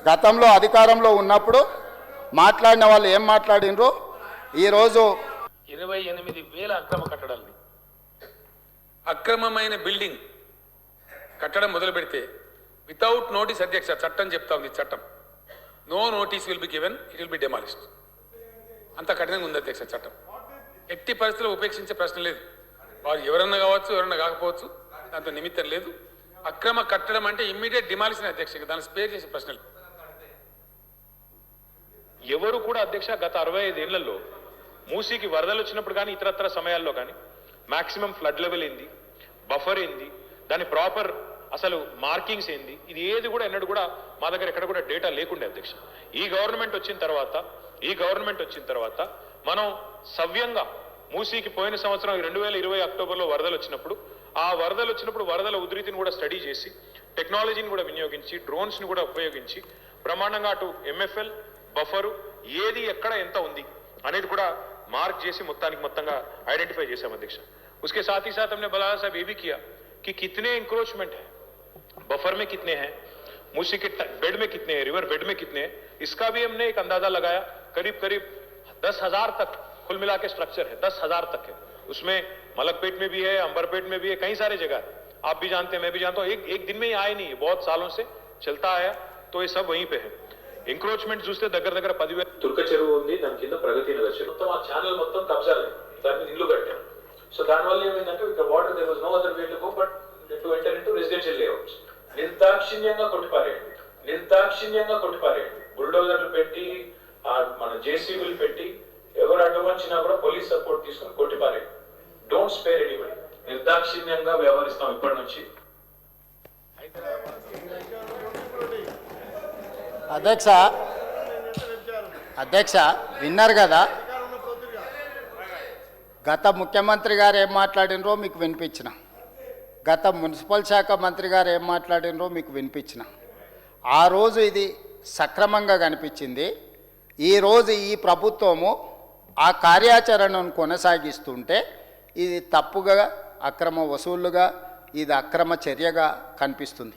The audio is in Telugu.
గతంలో అధికారంలో ఉన్నప్పుడు మాట్లాడిన వాళ్ళు ఏం మాట్లాడినరు ఈరోజు 28,000 అక్రమ కట్టడాలని అక్రమమైన బిల్డింగ్ కట్టడం మొదలు పెడితే వితౌట్ నోటీస్ అధ్యక్ష చట్టం చెప్తా ఉంది చట్టం no notice will be given it will be demolished అంత కఠినంగా ఉంది అధ్యక్ష చట్టం ఎట్టి పరిస్థితుల్లో ఉపేక్షించే ప్రశ్న లేదు వారు ఎవరన్నా కావచ్చు ఎవరన్నా కాకపోవచ్చు దాంతో నిమిత్తం లేదు అక్రమ కట్టడం అంటే ఇమ్మీడియట్ డిమాలిషన్ అధ్యక్ష దాన్ని స్పేర్ చేసే ప్రశ్నలు ఎవరు కూడా అధ్యక్ష గత 65 ఏళ్లలో మూసీకి వరదలు వచ్చినప్పుడు కానీ ఇతరత్ర సమయాల్లో కానీ మాక్సిమం ఫ్లడ్ లెవెల్ ఏంది బఫర్ ఏంది దాని ప్రాపర్ అసలు మార్కింగ్స్ ఏంది ఇది ఏది కూడా ఎన్నడూ కూడా మా దగ్గర ఎక్కడ కూడా డేటా లేకుండే అధ్యక్ష ఈ గవర్నమెంట్ వచ్చిన తర్వాత మనం సవ్యంగా మూసీకి పోయిన సంవత్సరం 2020 అక్టోబర్లో వరదలు వచ్చినప్పుడు ఆ వరదలు వచ్చినప్పుడు వరదల ఉధృతిని కూడా స్టడీ చేసి టెక్నాలజీని కూడా వినియోగించి డ్రోన్స్ని కూడా ఉపయోగించి బ్రహ్మాండంగా అటు ఎంఎఫ్ఎల్ బఫరు ఏది ఎక్కడ ఎంత ఉంది అనేది కూడా మార్క్ చేసి మొత్తంగా ఐడెంటిఫై చేశాం అధ్యక్ష उसके साथ ही साथ हमने बलाया साहब ये भी किया कि कितने इंक्रोचमेंट है बफर में कितने हैं मूसी के बेड में कितने हैं रिवर बेड में कितने हैं इसका भी हमने एक अंदाजा लगाया करीब 10,000 तक कुल मिला के स्ट्रक्चर है 10,000 तक है उसमें मलकपेट में भी है अंबरपेट में भी है कई सारे जगह है आप भी जानते हैं मैं भी जानता हूँ एक दिन में ही आए नहीं बहुत सालों से चलता आया तो ये सब वहीं पे है ఎంక్రోచ్మెంట్ చూస్తే దగ్గర 10,000 తుర్క చెరువు ఉంది దాని కింద ప్రగతి నగర్ చెరువు మొత్తం ఆ ఛానల్ మొత్తం కబ్జాలే దాని మీద ఇల్లు కట్టారు సో దానివల్ల ఏమైందంటే ఇక్కడ water there was no other way to go but to enter into residential layouts నిర్దాక్షిణ్యంగా కొట్టిపారేయండి బుల్డోజర్లు పెట్టి మన జేసీబీలు పెట్టి ఎవరు అడ్డం వచ్చినా కూడా పోలీస్ సపోర్ట్ తీసుకొని కొట్టిపారేయండి డోంట్ స్పేర్ ఎనీబడి నిర్దాక్షిణ్యంగా వ్యవహరిస్తాం ఇప్పటి నుంచి అధ్యక్ష విన్నారు కదా గత ముఖ్యమంత్రి గారు ఏం మాట్లాడినరో మీకు వినిపించిన గత మున్సిపల్ శాఖ మంత్రి గారు ఏం మాట్లాడినరో మీకు వినిపించిన ఆ రోజు ఇది సక్రమంగా కనిపించింది ఈరోజు ఈ ప్రభుత్వము ఆ కార్యాచరణను కొనసాగిస్తుంటే ఇది తప్పుగా అక్రమ వసూళ్లుగా ఇది అక్రమ చర్యగా కనిపిస్తుంది